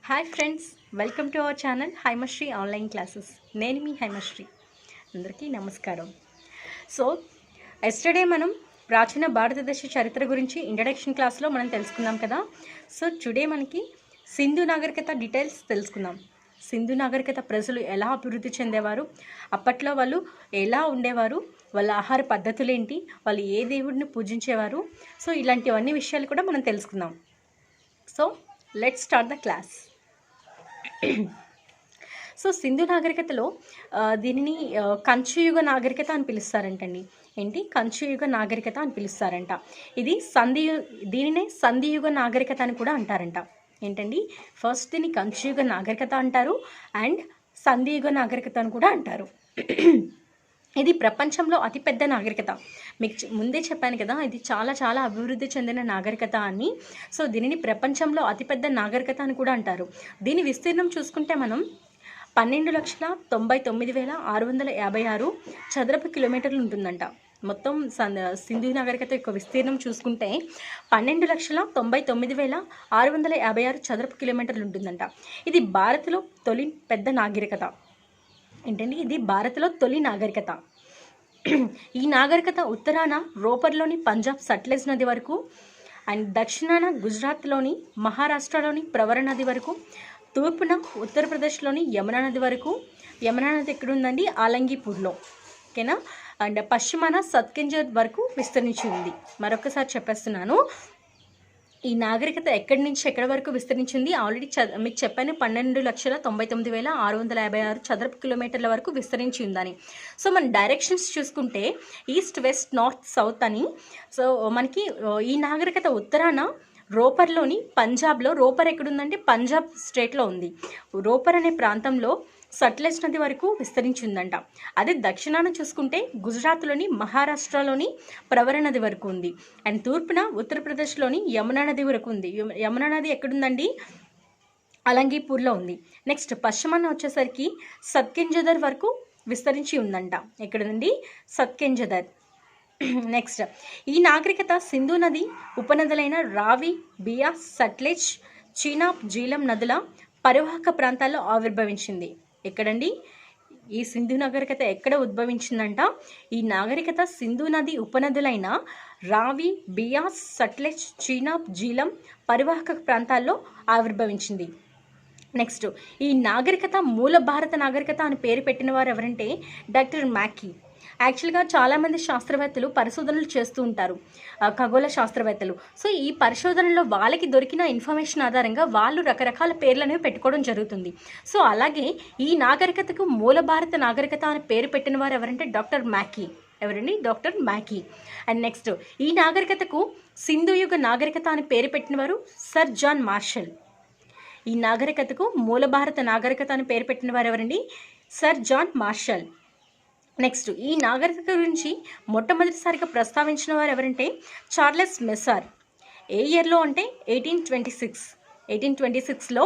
Hi friends, welcome to our channel Haimasri online classes. నేను మీ హైమశ్రీ. అందరికీ నమస్కారం. సో ఎస్టర్డే మనం ప్రాచీన భారతదేశ చరిత్ర గురించి ఇంట్రడక్షన్ క్లాస్లో మనం తెలుసుకున్నాం కదా. సో టుడే మనకి సింధు నాగరికత డీటెయిల్స్ తెలుసుకుందాం. సింధు నాగరికత ప్రజలు ఎలా అభివృద్ధి చెందేవారు, అప్పట్లో వాళ్ళు ఎలా ఉండేవారు, వాళ్ళ ఆహార పద్ధతులు ఏంటి, వాళ్ళు ఏ దేవుడిని పూజించేవారు, సో ఇలాంటివన్నీ విషయాలు కూడా మనం తెలుసుకుందాం. So let's start the class. So Sindhu నాగరికతలో దీనిని కంచుయుగ నాగరికత అని పిలుస్తారంటండి. ఏంటి కంచుయుగ నాగరికత అని పిలుస్తారంట. ఇది దీనినే సంధియుగ నాగరికత అని కూడా అంటారంట. ఏంటండి, ఫస్ట్ దీన్ని కంచుయుగ నాగరికత అంటారు అండ్ సంధియుగ నాగరికత అని కూడా అంటారు. ఇది ప్రపంచంలో అతిపెద్ద నాగరికత. మీకు ముందే చెప్పాను కదా, ఇది చాలా చాలా అభివృద్ధి చెందిన నాగరికత అని. సో దీనిని ప్రపంచంలో అతిపెద్ద నాగరికత అని కూడా అంటారు. దీని విస్తీర్ణం చూసుకుంటే మనం 12,99,656 చదరపు కిలోమీటర్లు ఉంటుందంట. మొత్తం సింధు నాగరికత యొక్క విస్తీర్ణం చూసుకుంటే 12,99,656 చదరపు కిలోమీటర్లు ఉంటుందంట. ఇది భారత్లో తొలి పెద్ద నాగరికత. ఏంటండి, ఇది భారత్లో తొలి నాగరికత. ఈ నాగరికత ఉత్తరాన రోపర్లోని పంజాబ్ సట్లెజ్ నది వరకు అండ్ దక్షిణాన గుజరాత్లోని మహారాష్ట్రలోని ప్రవర నది వరకు, తూర్పున ఉత్తరప్రదేశ్లోని యమునా నది వరకు. యమునా నది ఎక్కడుందండి? ఆలంగీపూర్లో. ఓకేనా. అండ్ పశ్చిమాన సత్కెంజర్ వరకు విస్తరించి ఉంది. మరొకసారి చెప్పేస్తున్నాను, ఈ నాగరికత ఎక్కడి నుంచి ఎక్కడి వరకు విస్తరించింది ఆల్రెడీ మీకు చెప్పాను. 12,99,656 చదరపు కిలోమీటర్ల వరకు విస్తరించి ఉందని. సో మన డైరెక్షన్స్ చూసుకుంటే ఈస్ట్, వెస్ట్, నార్త్, సౌత్ అని. సో మనకి ఈ నాగరికత ఉత్తరాన రోపర్లోని పంజాబ్లో, రోపర్ ఎక్కడుందంటే పంజాబ్ స్టేట్లో ఉంది. రోపర్ అనే ప్రాంతంలో సట్లెజ్ నది వరకు విస్తరించి ఉందంట. అదే దక్షిణాన చూసుకుంటే గుజరాత్లోని మహారాష్ట్రలోని ప్రవర నది వరకు ఉంది. అండ్ తూర్పున ఉత్తరప్రదేశ్లోని యమునా నది వరకు ఉంది. యమునా నది ఎక్కడుందండి? అలంగీపూర్లో ఉంది. నెక్స్ట్ పశ్చిమాన వచ్చేసరికి సత్కెంజదర్ వరకు విస్తరించి ఉందంట. ఎక్కడుందండి? సత్కెంజదర్. నెక్స్ట్ ఈ నాగరికత సింధు నది ఉపనదులైన రావి, బియాస్, సట్లెజ్, చీనాబ్, జీలం నదుల పరివాహక ప్రాంతాల్లో ఆవిర్భవించింది. ఎక్కడండి? ఈ సింధు నాగరికత ఎక్కడ ఉద్భవించిందంట? ఈ నాగరికత సింధు నది ఉపనదులైన రావి, బియాస్, సట్లెజ్, చీనాబ్, జీలం పరివాహక ప్రాంతాల్లో ఆవిర్భవించింది. నెక్స్ట్ ఈ నాగరికత మూల భారత నాగరికత అని పేరు పెట్టిన వారు ఎవరంటే డాక్టర్ మ్యాకీ. యాక్చువల్గా చాలామంది శాస్త్రవేత్తలు పరిశోధనలు చేస్తూ ఉంటారు, ఖగోళ శాస్త్రవేత్తలు. సో ఈ పరిశోధనలో వాళ్ళకి దొరికిన ఇన్ఫర్మేషన్ ఆధారంగా వాళ్ళు రకరకాల పేర్లను పెట్టుకోవడం జరుగుతుంది. సో అలాగే ఈ నాగరికతకు మూల భారత నాగరికత అని పేరు పెట్టిన వారు ఎవరంటే డాక్టర్ మ్యాకీ. ఎవరండి? డాక్టర్ మ్యాకీ. అండ్ నెక్స్ట్ ఈ నాగరికతకు సింధుయుగ నాగరికత అని పేరు పెట్టిన వారు సర్ జాన్ మార్షల్. ఈ నాగరికతకు మూల భారత నాగరికత అని పేరు పెట్టిన వారు ఎవరండి? Sir John martial. నెక్స్ట్ ఈ నాగరికత గురించి మొట్టమొదటిసారిగా ప్రస్తావించిన వారు ఎవరంటే చార్లెస్ మెస్సార్. ఏ ఇయర్లో అంటే 1826లో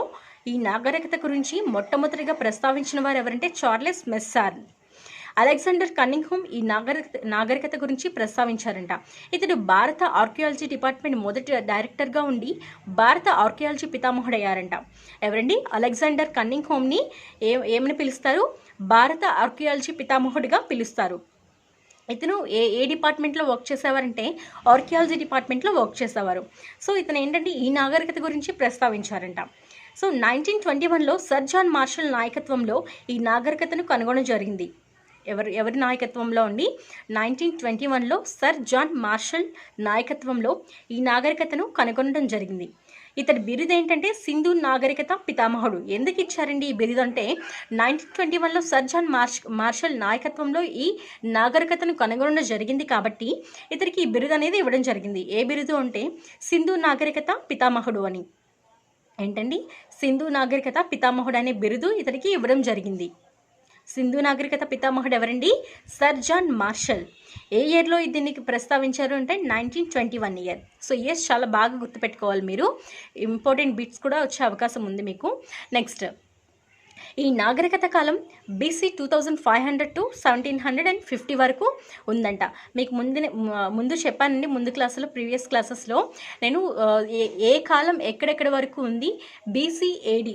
ఈ నాగరికత గురించి మొట్టమొదటిగా ప్రస్తావించిన వారు ఎవరంటే చార్లెస్ మెస్సార్. అలెగ్జాండర్ కన్నింగ్హామ్ ఈ నాగరికత గురించి ప్రస్తావించారంట. ఇతడు భారత ఆర్కియాలజీ డిపార్ట్మెంట్ మొదటి డైరెక్టర్గా ఉండి భారత ఆర్కియాలజీ పితామహుడయ్యారంట. ఎవరండి? అలెగ్జాండర్ కన్నింగ్హామ్ని ఏమని పిలుస్తారు? భారత ఆర్కియాలజీ పితామహుడిగా పిలుస్తారు. ఇతను ఏ డిపార్ట్మెంట్లో వర్క్ చేసేవారంటే ఆర్కియాలజీ డిపార్ట్మెంట్లో వర్క్ చేసేవారు. సో ఇతను ఏంటంటే ఈ నాగరికత గురించి ప్రస్తావించారంట. సో 1921లో సర్ జాన్ మార్షల్ నాయకత్వంలో ఈ నాగరికతను కనుగొనడం జరిగింది. ఎవరి నాయకత్వంలో అండి? 1921లో సర్ జాన్ మార్షల్ నాయకత్వంలో ఈ నాగరికతను కనుగొనడం జరిగింది. ఇతడి బిరుదు ఏంటంటే సింధు నాగరికత పితామహుడు. ఎందుకు ఇచ్చారండి ఈ బిరుదు అంటే 1921లో సర్ జాన్ మార్షల్ నాయకత్వంలో ఈ నాగరికతను కనుగొనడం జరిగింది కాబట్టి ఇతనికి ఈ బిరుదు అనేది ఇవ్వడం జరిగింది. ఏ బిరుదు అంటే సింధు నాగరికత పితామహుడు అని. ఏంటండి? సింధు నాగరికత పితామహుడు అనే బిరుదు ఇతనికి ఇవ్వడం జరిగింది. సింధు నాగరికత పితామహుడు ఎవరండి? Sir John martial. ఏ ఇయర్లో దీన్ని ప్రస్తావించారు అంటే 1921 ఇయర్. సో ఇయర్స్ చాలా బాగా గుర్తుపెట్టుకోవాలి మీరు. ఇంపార్టెంట్ బిట్స్ కూడా వచ్చే అవకాశం ఉంది మీకు. నెక్స్ట్ ఈ నాగరికత కాలం బీసీ 2500 టు 1750 వరకు ఉందంట. మీకు ముందు చెప్పానండి, ముందు క్లాసులో, ప్రీవియస్ క్లాసెస్లో నేను ఏ కాలం ఎక్కడెక్కడ వరకు ఉంది, BC, AD,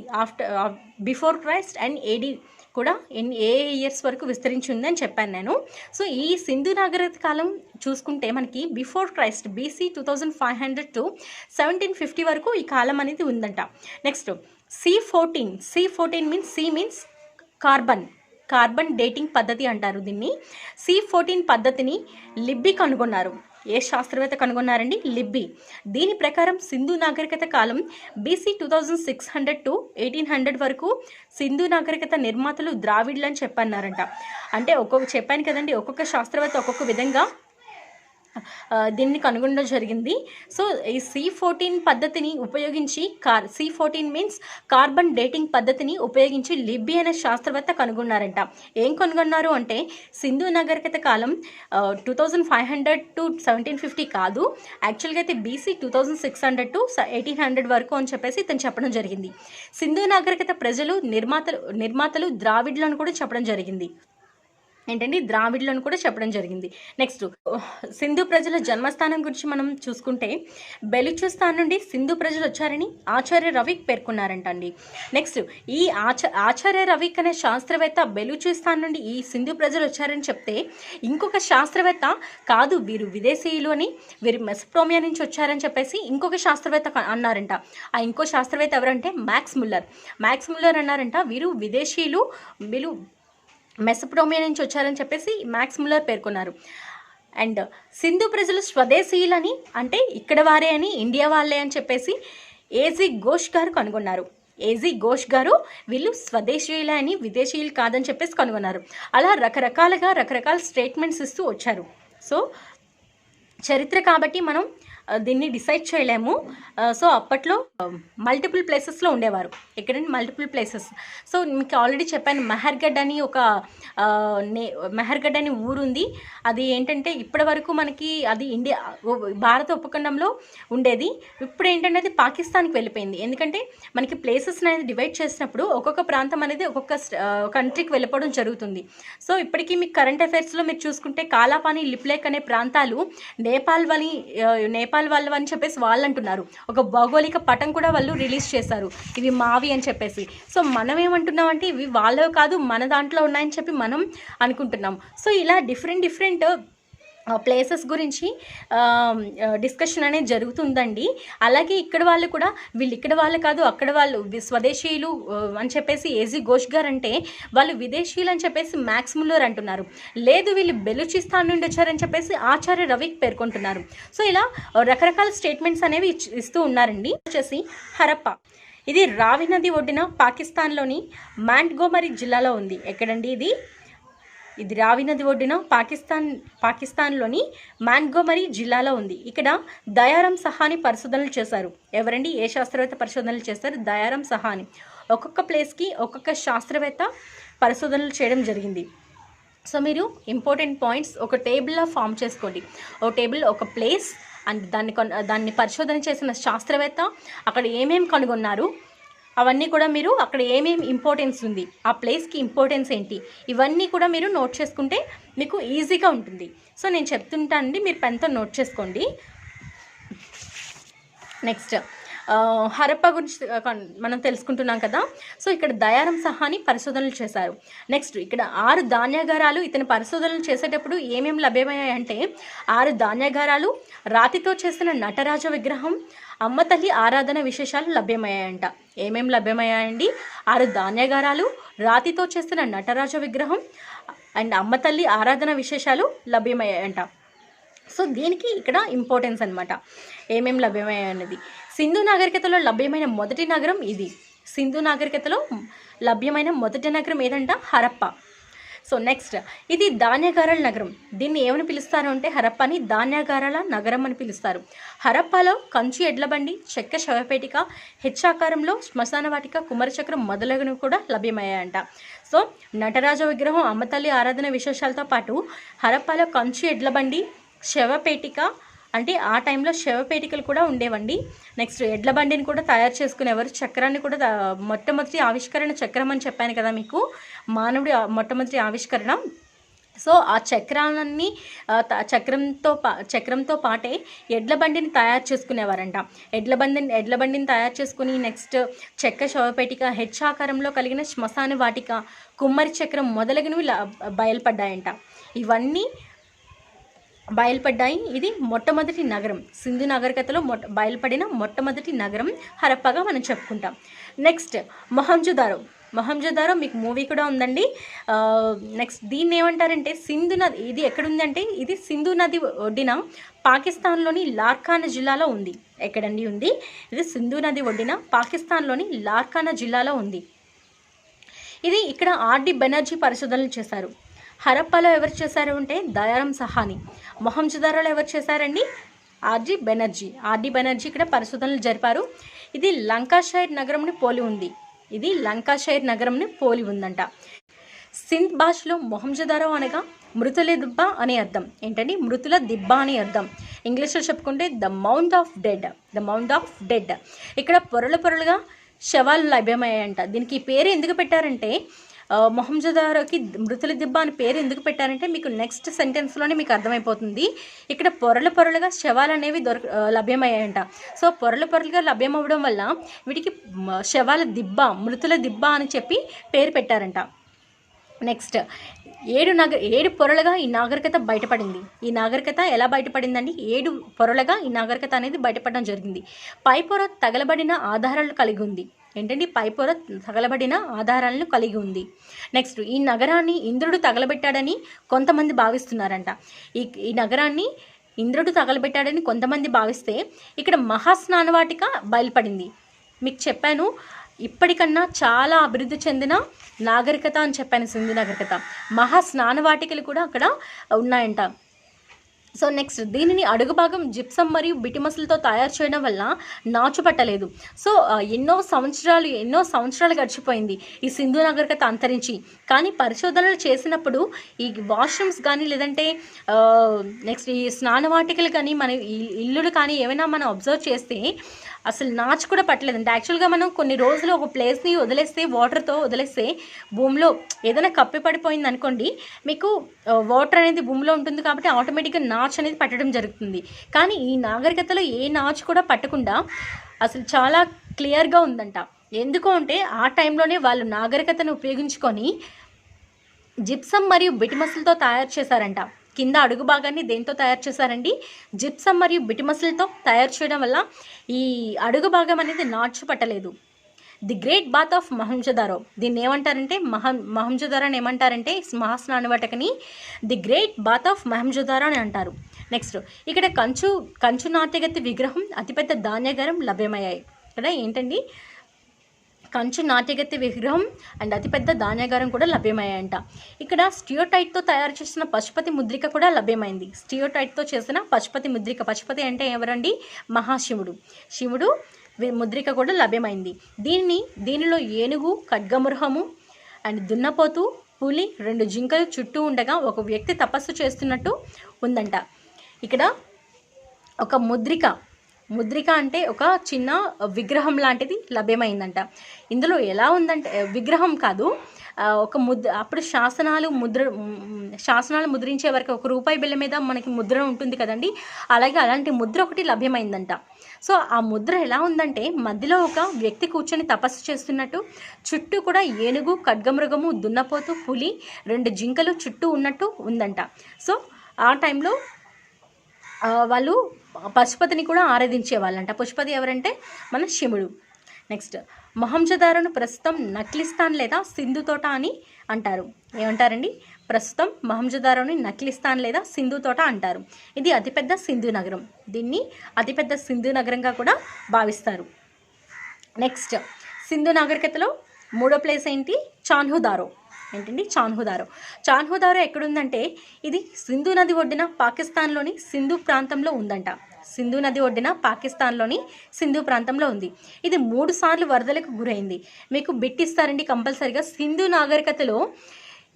before Christ and AD కూడా ఏ ఇయర్స్ వరకు విస్తరించి ఉందని చెప్పాను నేను. సో ఈ సింధు నాగరికత కాలం చూసుకుంటే మనకి బిఫోర్ క్రైస్ట్ బీసీ 2500 టు 1750 వరకు ఈ కాలం అనేది ఉందంట. Next C14 means carbon dating పద్ధతి అంటారు దీన్ని. C14 పద్ధతిని లిబ్బి కనుగొన్నారు. ఏ శాస్త్రవేత్త కనుగొన్నారండి? లిబ్బి. దీని ప్రకారం సింధు నాగరికత కాలం బీసీ 2600 టు 1800 వరకు సింధు నాగరికత నిర్మాతలు ద్రావిడ్లు అని చెప్పన్నారంట. అంటే చెప్పాను కదండి, ఒక్కొక్క శాస్త్రవేత్త ఒక్కొక్క విధంగా దీన్ని కనుగొనడం జరిగింది. సో ఈ C14 పద్ధతిని ఉపయోగించి C14 మీన్స్ కార్బన్ డేటింగ్ పద్ధతిని ఉపయోగించి లిబ్బి అనే శాస్త్రవేత్త కనుగొన్నారంట. ఏం కనుగొన్నారు అంటే సింధు నాగరికత కాలం 2500 టు 1750 కాదు, యాక్చువల్గా అయితే బీసీ 2600 టు 1800 వరకు అని చెప్పేసి ఇతను చెప్పడం జరిగింది. సింధు నాగరికత ప్రజలు నిర్మాతలు ద్రావిడ్లను కూడా చెప్పడం జరిగింది. ఏంటండి? ద్రావిడ్లను కూడా చెప్పడం జరిగింది. నెక్స్ట్ సింధు ప్రజల జన్మస్థానం గురించి మనం చూసుకుంటే బెలుచిస్తాన్ నుండి సింధు ప్రజలు వచ్చారని ఆచార్య రవిక్ పేర్కొన్నారంట అండి. నెక్స్ట్ ఈ ఆచార్య రవిక్ అనే శాస్త్రవేత్త బెలుచిస్తాన్ నుండి ఈ సింధు ప్రజలు వచ్చారని చెప్తే, ఇంకొక శాస్త్రవేత్త కాదు వీరు విదేశీయులు అని, వీరు మెసపోటేమియా నుంచి వచ్చారని చెప్పేసి ఇంకొక శాస్త్రవేత్త అన్నారంట. ఆ ఇంకో శాస్త్రవేత్త ఎవరంటే మ్యాక్స్ ముల్లర్ అన్నారంట. వీరు విదేశీయులు, వీళ్ళు మెసపోటేమియా నుంచి వచ్చారని చెప్పేసి మ్యాక్స్ ముల్లర్ పేర్కొన్నారు. అండ్ సింధు ప్రజలు స్వదేశీయులని, అంటే ఇక్కడ వారే అని, ఇండియా వాళ్ళే అని చెప్పేసి ఏజీ ఘోష్ గారు కనుగొన్నారు. ఏజీ ఘోష్ గారు వీళ్ళు స్వదేశీయులే అని, విదేశీయులు కాదని చెప్పేసి కనుగొన్నారు. అలా రకరకాల స్టేట్మెంట్స్ ఇస్తూ వచ్చారు. సో చరిత్ర కాబట్టి మనం దీన్ని డిసైడ్ చేయలేము. సో అప్పట్లో మల్టిపుల్ ప్లేసెస్లో ఉండేవారు. ఎక్కడంటే మల్టిపుల్ ప్లేసెస్. సో మీకు ఆల్రెడీ చెప్పాను, మెహర్గఢ్ అని ఊరుంది. అది ఏంటంటే ఇప్పటి వరకు మనకి అది భారత ఉపఖండంలో ఉండేది. ఇప్పుడు ఏంటంటే అది పాకిస్తాన్కి వెళ్ళిపోయింది. ఎందుకంటే మనకి ప్లేసెస్ అనేది డివైడ్ చేసినప్పుడు ఒక్కొక్క ప్రాంతం అనేది ఒక్కొక్క కంట్రీకి వెళ్ళిపోవడం జరుగుతుంది. సో ఇప్పటికీ మీకు కరెంట్ అఫైర్స్లో మీరు చూసుకుంటే కాలాపాని, లిప్లేక్ అనే ప్రాంతాలు నేపాల్ వాళ్ళు అని చెప్పేసి వాళ్ళు అంటున్నారు. ఒక భౌగోళిక పటం కూడా వాళ్ళు రిలీజ్ చేశారు, ఇవి మావి అని చెప్పేసి. సో మనం ఏమంటున్నాం అంటే ఇవి వాళ్ళవి కాదు, మన దాంట్లో ఉన్నాయని చెప్పి మనం అనుకుంటున్నాం. సో ఇలా డిఫరెంట్ ప్లేసెస్ గురించి డిస్కషన్ అనేది జరుగుతుందండి. అలాగే ఇక్కడ వాళ్ళు కూడా వీళ్ళు ఇక్కడ వాళ్ళు కాదు, అక్కడ వాళ్ళు స్వదేశీయులు అని చెప్పేసి ఏజీ ఘోష్ గారు అంటే, వాళ్ళు విదేశీయులు అని చెప్పేసి మ్యాక్స్ ముల్లర్ అంటున్నారు. లేదు వీళ్ళు బెలుచిస్తాన్ నుండి వచ్చారని చెప్పేసి ఆచార్య రవిక్ పేర్కొంటున్నారు. సో ఇలా రకరకాల స్టేట్మెంట్స్ అనేవి ఇస్తూ ఉన్నారండి. వచ్చేసి హరప్ప. ఇది రావి నది ఒడ్డున పాకిస్తాన్లోని మాంట్గోమరీ జిల్లాలో ఉంది. ఎక్కడండి ఇది రావి నది ఒడ్డున పాకిస్తాన్లోని మాంట్గోమరీ జిల్లాలో ఉంది. ఇక్కడ దయారాం సహాని పరిశోధనలు చేశారు. ఎవరండి? ఏ శాస్త్రవేత్త పరిశోధనలు చేస్తారు? దయారాం సహాని. ఒక్కొక్క ప్లేస్కి ఒక్కొక్క శాస్త్రవేత్త పరిశోధనలు చేయడం జరిగింది. సో మీరు ఇంపార్టెంట్ పాయింట్స్ ఒక టేబుల్లో ఫామ్ చేసుకోండి. ఒక ప్లేస్ అండ్ దాన్ని పరిశోధన చేసిన శాస్త్రవేత్త, అక్కడ ఏమేమి కనుగొన్నారు, అవన్నీ కూడా మీరు అక్కడ ఏమేమి ఇంపార్టెన్స్ ఉంది, ఆ ప్లేస్కి ఇంపార్టెన్స్ ఏంటి, ఇవన్నీ కూడా మీరు నోట్ చేసుకుంటే మీకు ఈజీగా ఉంటుంది. సో నేను చెప్తుంటానండి, మీరు పెన్తో నోట్ చేసుకోండి. నెక్స్ట్ హరప్ప గురించి మనం తెలుసుకుంటున్నాం కదా. సో ఇక్కడ దయారాం సహాని పరిశోధనలు చేశారు. నెక్స్ట్ ఇక్కడ 6 ధాన్యాగారాలు ఇతని పరిశోధనలు చేసేటప్పుడు ఏమేమి లభ్యమయ్యాయంటే, 6 ధాన్యాగారాలు, రాతితో చేసిన నటరాజ విగ్రహం, అమ్మ తల్లి ఆరాధన విశేషాలు లభ్యమయ్యాయంట. ఏమేమి లభ్యమయ్యాయండి? 6 ధాన్యాగారాలు, రాతితో చేసిన నటరాజ విగ్రహం అండ్ అమ్మ తల్లి ఆరాధన విశేషాలు లభ్యమయ్యాయంట. సో దీనికి ఇక్కడ ఇంపార్టెన్స్ అనమాట, ఏమేమి లభ్యమయ్యాయన్నది. సింధు నాగరికతలో లభ్యమైన మొదటి నగరం ఇది. సింధు నాగరికతలో లభ్యమైన మొదటి నగరం ఏదంట? హరప్ప. సో నెక్స్ట్ ఇది ధాన్యాగారాల నగరం. దీన్ని ఏమని పిలుస్తారు అంటే హరప్పని ధాన్యాగారాల నగరం అని పిలుస్తారు. హరప్పలో కంచు ఎడ్లబండి, చెక్క శవపేటిక, హెచ్చాకారంలో శ్మశాన వాటిక, కుమరచక్రం మొదలగునవి కూడా లభ్యమయ్యాయంట. సో నటరాజ విగ్రహం, అమ్మతల్లి ఆరాధన విశేషాలతో పాటు హరప్పలో కంచు ఎడ్లబండి, శవపేటిక, అంటే ఆ టైంలో శవపేటికలు కూడా ఉండేవండి. నెక్స్ట్ ఎడ్ల బండిని కూడా తయారు చేసుకునేవారు. చక్రాన్ని కూడా మొట్టమొదటి ఆవిష్కరణ చక్రం అని చెప్పాను కదా మీకు, మానవుడి మొట్టమొదటి ఆవిష్కరణ. సో ఆ చక్రాలన్నీ చక్రంతో పాటే ఎడ్ల బండిని తయారు చేసుకునేవారంట. ఎడ్ల బండిని తయారు చేసుకుని నెక్స్ట్ చెక్క శవపేటిక, హెచ్ ఆకారంలో కలిగిన శ్మశాన వాటిక, కుమ్మరి చక్రం మొదలగునవి బయలుపడ్డాయంట. ఇవన్నీ బయలుపడ్డాయి. ఇది మొట్టమొదటి నగరం, సింధు నాగరికతలో బయలుపడిన మొట్టమొదటి నగరం హరప్పగా మనం చెప్పుకుంటాం. నెక్స్ట్ మొహంజోదారో మీకు మూవీ కూడా ఉందండి. నెక్స్ట్ దీన్ని ఏమంటారంటే సింధు నది, ఇది ఎక్కడుందంటే ఇది సింధు నది ఒడ్డిన పాకిస్తాన్లోని లార్కానా జిల్లాలో ఉంది. ఎక్కడండి ఉంది? ఇది సింధు నది ఒడ్డిన పాకిస్తాన్లోని లార్కానా జిల్లాలో ఉంది. ఇది ఇక్కడ ఆర్డి బెనర్జీ పరిశోధనలు చేశారు. హరప్పాలో ఎవరు చేశారు అంటే దయారాం సహాని. మొహంజోదారోలో ఎవరు చేశారండి? ఆర్డి బెనర్జీ ఇక్కడ పరిశోధనలు జరిపారు. ఇది లంకాషైర్ నగరంని పోలి ఉందంట. సింధ్ భాషలో మొహంజోదారో అనగా మృతుల దిబ్బ అనే అర్థం. ఏంటండి? మృతుల దిబ్బ అనే అర్థం. ఇంగ్లీష్లో చెప్పుకుంటే ద మౌంట్ ఆఫ్ డెడ్. ఇక్కడ పొరలుగా శవాలు లభ్యమయ్యాయంట. దీనికి పేరు ఎందుకు పెట్టారంటే, మొహంజోదారోకి మృతుల దిబ్బ అని పేరు ఎందుకు పెట్టారంటే మీకు నెక్స్ట్ సెంటెన్స్లోనే మీకు అర్థమైపోతుంది. ఇక్కడ పొరలుగా శవాలు అనేవి లభ్యమయ్యాయంట. సో పొరలుగా లభ్యమవ్వడం వల్ల వీటికి శవాల దిబ్బ, మృతుల దిబ్బ అని చెప్పి పేరు పెట్టారంట. నెక్స్ట్ 7 పొరలుగా ఈ నాగరికత బయటపడింది. ఈ నాగరికత ఎలా బయటపడిందండి? 7 పొరలుగా ఈ నాగరికత అనేది బయటపడడం జరిగింది. పై పొర తగలబడిన ఆధారాలు కలిగి ఉంది. ఏంటండి? పై పొర తగలబడిన ఆధారాలను కలిగి ఉంది. నెక్స్ట్ ఈ నగరాన్ని ఇంద్రుడు తగలబెట్టాడని కొంతమంది భావిస్తున్నారంట. ఈ నగరాన్ని ఇంద్రుడు తగలబెట్టాడని కొంతమంది భావిస్తే ఇక్కడ మహాస్నానవాటిక బయలుపడింది. మీకు చెప్పాను ఇప్పటికన్నా చాలా అభివృద్ధి చెందిన నాగరికత అని చెప్పాను సింధు నాగరికత. మహాస్నానవాటికలు కూడా అక్కడ ఉన్నాయంట. సో నెక్స్ట్ దీనిని అడుగు భాగం జిప్సం మరియు బిటిమస్లతో తయారు చేయడం వల్ల నాచు పట్టలేదు. సో ఎన్నో సంవత్సరాలు గడిచిపోయింది ఈ సింధు నాగరికత అంతరించి. కానీ పరిశోధనలు చేసినప్పుడు ఈ వాష్రూమ్స్ కానీ లేదంటే నెక్స్ట్ ఈ స్నానవాటికలు కానీ మన ఇల్లులు కానీ ఏమైనా మనం అబ్జర్వ్ చేస్తే అసలు నాచు కూడా పట్టలేదంటే. యాక్చువల్గా మనం కొన్ని రోజులు ఒక ప్లేస్ని వదిలేస్తే, వాటర్తో వదిలేస్తే భూమిలో ఏదైనా కప్పి పడిపోయింది అనుకోండి, మీకు వాటర్ అనేది భూమిలో ఉంటుంది కాబట్టి ఆటోమేటిక్గా నాచు అనేది పట్టడం జరుగుతుంది. కానీ ఈ నాగరికతలో ఏ నాచు కూడా పట్టకుండా అసలు చాలా క్లియర్గా ఉందంట. ఎందుకు అంటే ఆ టైంలోనే వాళ్ళు నాగరికతను ఉపయోగించుకొని జిప్సం మరియు బిటిమస్లతో తయారు చేశారంట. కింద అడుగు భాగాన్ని దేంతో తయారు చేశారండి? జిప్సం మరియు బిటిమస్లతో తయారు చేయడం వల్ల ఈ అడుగు భాగం అనేది నాచు పట్టలేదు. The great bath of Mohenjodaro, దీన్ని ఏమంటారంటే మొహంజోదారోని ఏమంటారంటే మహాస్నానవాటికని the great bath of Mohenjodaro అని అంటారు. నెక్స్ట్ ఇక్కడ కంచు నాట్యగతి విగ్రహం, అతిపెద్ద ధాన్యాగారం లభ్యమయ్యాయి. ఇక్కడ ఏంటండి? కంచు నాట్యగతి విగ్రహం అండ్ అతిపెద్ద ధాన్యాగారం కూడా లభ్యమయ్యాయంట. ఇక్కడ స్టియోటైట్తో తయారు చేసిన పశుపతి ముద్రిక కూడా లభ్యమైంది. స్టియోటైట్తో చేసిన పశుపతి ముద్రిక, పశుపతి అంటే ఎవరండి? శివుడు ముద్రిక కూడా లభ్యమైంది. దీనిలో ఏనుగు, ఖడ్గమృహము అండ్ దున్నపోతు, పులి, 2 జింకలు చుట్టూ ఉండగా ఒక వ్యక్తి తపస్సు చేస్తున్నట్టు ఉందంట. ఇక్కడ ఒక ముద్రిక అంటే ఒక చిన్న విగ్రహం లాంటిది లభ్యమైందంట. ఇందులో ఎలా ఉందంటే విగ్రహం కాదు, ఒక అప్పుడు శాసనాలు ముద్రించే వరకు ఒక రూపాయి బిళ్ళ మీద మనకి ముద్ర ఉంటుంది కదండి, అలాంటి ముద్ర ఒకటి లభ్యమైందంట. సో ఆ ముద్ర ఎలా ఉందంటే మధ్యలో ఒక వ్యక్తి కూర్చొని తపస్సు చేస్తున్నట్టు, చుట్టూ కూడా ఏనుగు, ఖడ్గమృగము, దున్నపోతు, పులి, 2 జింకలు చుట్టూ ఉన్నట్టు ఉందంట. సో ఆ టైంలో వాళ్ళు పశుపతిని కూడా ఆరాధించే వాళ్ళంట. పశుపతి ఎవరంటే మన శివుడు. నెక్స్ట్ మొహంజోదారోను ప్రస్తుతం నక్లిస్తాన్ లేదా సింధు తోట అని అంటారు. ఏమంటారండి? ప్రస్తుతం మొహంజోదారోని నక్లిస్తాన్ లేదా సింధు తోట అంటారు. ఇది అతిపెద్ద సింధు నగరం. దీన్ని అతిపెద్ద సింధు నగరంగా కూడా భావిస్తారు. నెక్స్ట్ సింధు నాగరికతలో 3వ ప్లేస్ ఏంటి? చాన్హుదారో. ఏంటండి? చాన్హుదారో ఎక్కడుందంటే ఇది సింధు నది ఒడ్డిన పాకిస్తాన్లోని సింధు ప్రాంతంలో ఉందంట. సింధు నది ఒడ్డిన పాకిస్తాన్లోని సింధు ప్రాంతంలో ఉంది. ఇది 3 సార్లు వరదలకు గురైంది. మీకు బిట్టిస్తారండి కంపల్సరిగా. సింధు నాగరికతలో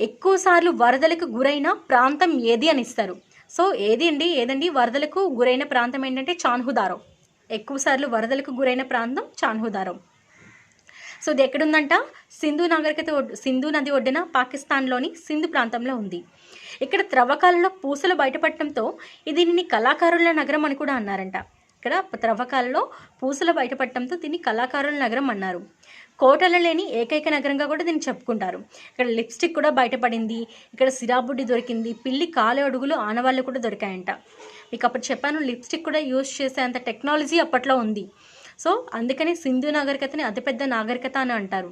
ఎక్కువ సార్లు వరదలకు గురైన ప్రాంతం ఏది అని ఇస్తారు. సో ఏదండి వరదలకు గురైన ప్రాంతం ఏంటంటే చాన్హుదారో. ఎక్కువసార్లు వరదలకు గురైన ప్రాంతం చాన్హుదారో. సో ఇది ఎక్కడుందంట? సింధు నది ఒడ్డున పాకిస్తాన్లోని సింధు ప్రాంతంలో ఉంది. ఇక్కడ త్రవ్వకాలలో పూసలు బయటపడటంతో దీనిని కళాకారుల నగరం అని కూడా అన్నారంట. ఇక్కడ త్రవ్వకాలలో పూసలు బయటపడటంతో దీన్ని కళాకారుల నగరం అన్నారు. కోటలు లేని ఏకైక నగరంగా కూడా దీన్ని చెప్పుకుంటారు. ఇక్కడ లిప్స్టిక్ కూడా బయటపడింది, ఇక్కడ సిరాబుడ్డి దొరికింది, పిల్లి కాలు అడుగులు ఆనవాళ్ళు కూడా దొరికాయంట. మీకు అప్పుడు చెప్పాను, లిప్స్టిక్ కూడా యూజ్ చేసేంత టెక్నాలజీ అప్పట్లో ఉంది. సో అందుకని సింధు నాగరికతని అతిపెద్ద నాగరికత అని అంటారు.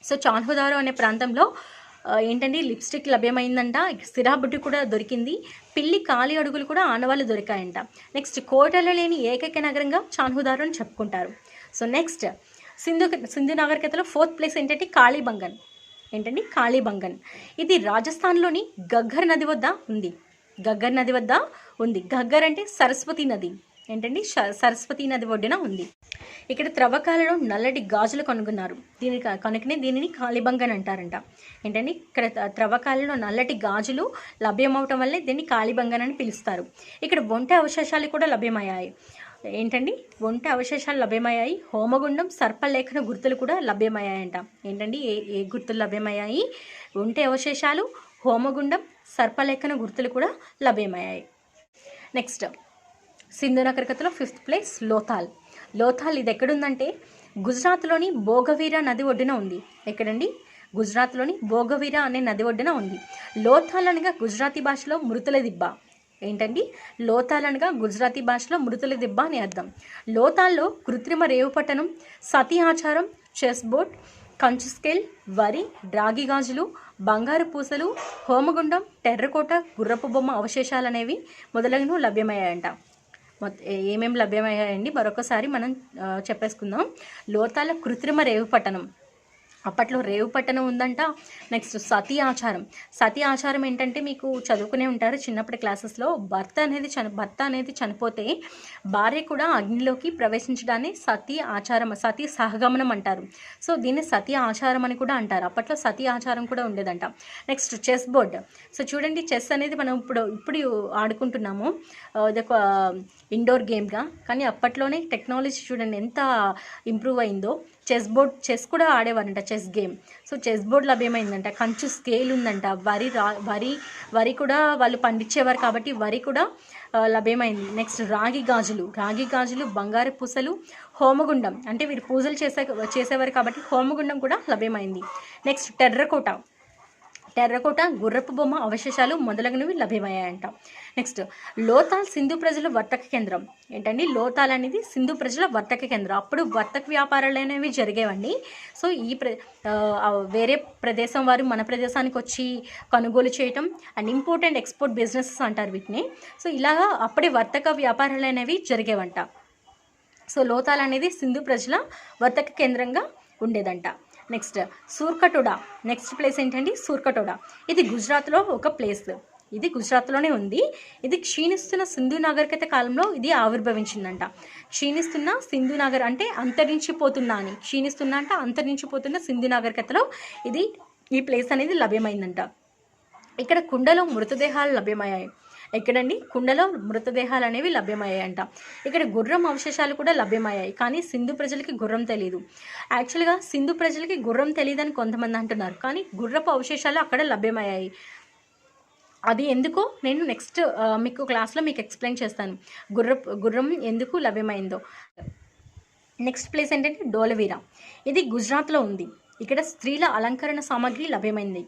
సో చాన్హుదారో అనే ప్రాంతంలో ఏంటంటే లిప్స్టిక్ లభ్యమైందంట, సిరాబుడ్డి కూడా దొరికింది, పిల్లి కాలి అడుగులు కూడా ఆనవాళ్ళు దొరికాయంట. నెక్స్ట్ కోటలు లేని ఏకైక నగరంగా చాన్హుదారో అని చెప్పుకుంటారు. సో నెక్స్ట్ సింధు నాగరికతలో 4th ప్లేస్ ఏంటంటే కాళీబంగన్. కాళీబంగన్. ఇది రాజస్థాన్లోని గగ్గర్ నది వద్ద ఉంది. గగ్గర్ అంటే సరస్వతి నది. సరస్వతి నది ఒడ్డున ఉంది. ఇక్కడ త్రవ్వకాలలో నల్లటి గాజులు కనుగొన్నారు. కనుకనే దీనిని కాళీబంగన్ అంటారంట. ఇక్కడ త్రవ్వకాలలో నల్లటి గాజులు లభ్యమవటం వల్లే దీన్ని కాళీబంగన్ అని పిలుస్తారు. ఇక్కడ ఒంటె అవశేషాలు కూడా లభ్యమయ్యాయి. హోమగుండం, సర్పలేఖన గుర్తులు కూడా లభ్యమయ్యాయంట. ఏ గుర్తులు లభ్యమయ్యాయి? ఒంటె అవశేషాలు, హోమగుండం, సర్పలేఖన గుర్తులు కూడా లభ్యమయ్యాయి. నెక్స్ట్ సింధు నాగరికతలో 5th ప్లేస్ లోథాల్. ఇది ఎక్కడుందంటే గుజరాత్లోని భోగవీరా నది ఒడ్డున ఉంది. గుజరాత్లోని భోగవీరా అనే నది ఒడ్డున ఉంది. లోథాల్ అనగా గుజరాతీ భాషలో మృతుల దిబ్బ. లోథాల్ అనగా గుజరాతీ భాషలో మృతుల దిబ్బ అని అర్థం. లోథాల్లో కృత్రిమ రేవు పట్టణం, సతీ ఆచారం, చెస్ బోర్డ్, కంచు స్కేల్, వరి, రాగి గాజులు, బంగారు పూసలు, హోమగుండం, టెర్రకోట, గుర్రపు బొమ్మ అవశేషాలు అనేవి మొదలగునవి లభ్యమయ్యాయంట. ఏమేమి లభ్యమయ్యాయండి మరొకసారి మనం చెప్పేసుకుందాం. లోథాల కృత్రిమ రేవు పట్టణం, అప్పట్లో రేవు పట్టణం ఉందంట. నెక్స్ట్ సతీ ఆచారం ఏంటంటే మీకు చదువుకునే ఉంటారు చిన్నప్పటి క్లాసెస్లో. భర్త అనేది చనిపోతే భార్య కూడా అగ్నిలోకి ప్రవేశించడాన్ని సతీ సహగమనం అంటారు. సో దీన్ని సతీ ఆచారం అని కూడా అంటారు. అప్పట్లో సతీ ఆచారం కూడా ఉండేదంట. Next chess board. సో చూడండి, చెస్ అనేది మనం ఇప్పుడు ఆడుకుంటున్నాము, ఇదొక ఇండోర్ గేమ్గా. కానీ అప్పట్లోనే టెక్నాలజీ చూడండి ఎంత ఇంప్రూవ్ అయిందో. చెస్ కూడా ఆడేవారంట, chess game. So chess board లభ్యమైందంట. కంచు స్కేల్ ఉందంట. వరి కూడా వాళ్ళు పండించేవారు కాబట్టి వరి కూడా లభ్యమైంది. నెక్స్ట్ రాగి గాజులు, బంగారు పూసలు, హోమగుండం అంటే వీరు పూజలు చేసేవారు కాబట్టి హోమగుండం కూడా లభ్యమైంది. నెక్స్ట్ టెర్రకోట, గుర్రపు బొమ్మ అవశేషాలు మొదలగునవి లభ్యమయ్యాయంట. నెక్స్ట్ లోథాల్ సింధు ప్రజల వర్తక కేంద్రం. లోథాల్ అనేది సింధు ప్రజల వర్తక కేంద్రం. అప్పుడు వర్తక వ్యాపారాలు అనేవి జరిగేవండి. సో వేరే ప్రదేశం వారు మన ప్రదేశానికి వచ్చి కొనుగోలు చేయటం and import and export businesses అంటారు వీటిని. సో ఇలాగా అప్పుడే వర్తక వ్యాపారాలు అనేవి జరిగేవంట. సో లోథాల్ అనేది సింధు ప్రజల వర్తక కేంద్రంగా ఉండేదంట. నెక్స్ట్ సూర్కటోడా. నెక్స్ట్ ప్లేస్ ఏంటండి? సూర్కటోడా. ఇది గుజరాత్లో ఒక ప్లేస్. ఇది గుజరాత్లోనే ఉంది. ఇది క్షీణిస్తున్న సింధు నాగరికత కాలంలో ఇది ఆవిర్భవించిందంట. క్షీణిస్తున్న సింధు అంటే అంతరించిపోతున్న సింధు నాగరికతలో ఈ ప్లేస్ అనేది లభ్యమైందంట. ఇక్కడ కుండలో మృతదేహాలు లభ్యమయ్యాయి. కుండలో మృతదేహాలు అనేవి లభ్యమయ్యాయంట. ఇక్కడ గుర్రం అవశేషాలు కూడా లభ్యమయ్యాయి. కానీ సింధు ప్రజలకి గుర్రం తెలియదు. యాక్చువల్గా సింధు ప్రజలకి గుర్రం తెలియదని కొంతమంది అంటున్నారు, కానీ గుర్రపు అవశేషాలు అక్కడ లభ్యమయ్యాయి. అది ఎందుకో నేను నెక్స్ట్ మీకు క్లాస్లో మీకు ఎక్స్ప్లెయిన్ చేస్తాను, గుర్రం ఎందుకు లభ్యమైందో. నెక్స్ట్ ప్లేస్ ఏంటంటే డోలవీరా. ఇది గుజరాత్లో ఉంది. ఇక్కడ స్త్రీల అలంకరణ సామాగ్రి లభ్యమైంది.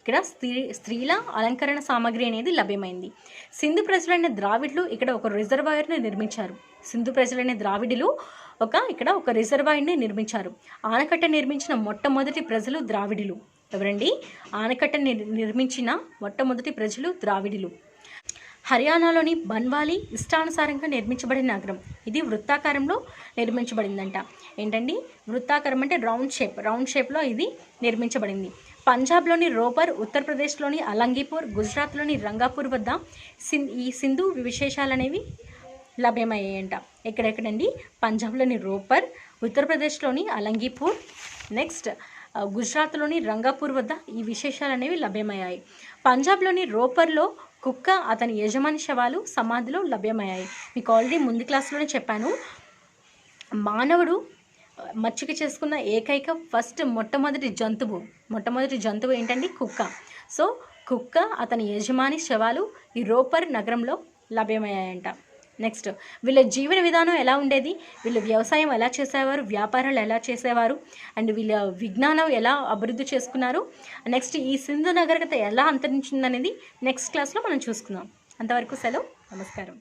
ఇక్కడ స్త్రీల అలంకరణ సామాగ్రి అనేది లభ్యమైంది. సింధు ప్రజలైన ద్రావిడులు ఇక్కడ ఒక రిజర్వాయర్ని నిర్మించారు. ఇక్కడ ఒక రిజర్వాయర్ని నిర్మించారు. ఆనకట్ట నిర్మించిన మొట్టమొదటి ప్రజలు ద్రావిడులు. ఎవరండి? ఆనకట్ట నిర్మించిన మొట్టమొదటి ప్రజలు ద్రావిడులు. హర్యానాలోని బన్వాలి ఇష్టానుసారంగా నిర్మించబడిన నగరం. ఇది వృత్తాకారంలో నిర్మించబడిందంట. వృత్తాకారం అంటే రౌండ్ షేప్లో ఇది నిర్మించబడింది. పంజాబ్లోని రోపర్, ఉత్తరప్రదేశ్లోని అలంగీపూర్, గుజరాత్లోని రంగాపూర్ వద్ద ఈ సింధు విశేషాలు అనేవి లభ్యమయ్యాయంట. ఎక్కడెక్కడండి? పంజాబ్లోని రోపర్, ఉత్తరప్రదేశ్లోని అలంగీపూర్, నెక్స్ట్ గుజరాత్లోని రంగాపూర్ వద్ద ఈ విశేషాలు అనేవి లభ్యమయ్యాయి. పంజాబ్లోని రోపర్లో కుక్క అతని యజమాని శవాలు సమాధిలో లభ్యమయ్యాయి. మీకు ఆల్రెడీ ముందు క్లాస్లోనే చెప్పాను. మానవుడు మచ్చిక చేసుకున్న ఏకైక మొట్టమొదటి జంతువు ఏంటండి? కుక్క. సో కుక్క అతని యజమాని శవాలు ఈ రోపర్ నగరంలో లభ్యమయ్యాయంట. నెక్స్ట్, వీళ్ళ జీవన విధానం ఎలా ఉండేది, వీళ్ళు వ్యవసాయం ఎలా చేసేవారు, వ్యాపారాలు ఎలా చేసేవారు, అండ్ వీళ్ళ విజ్ఞానం ఎలా అభివృద్ధి చేసుకున్నారు, నెక్స్ట్ ఈ సింధు నాగరికత ఎలా అంతరించిందనేది నెక్స్ట్ క్లాస్లో మనం చూసుకుందాం. అంతవరకు సెలవు, నమస్కారం.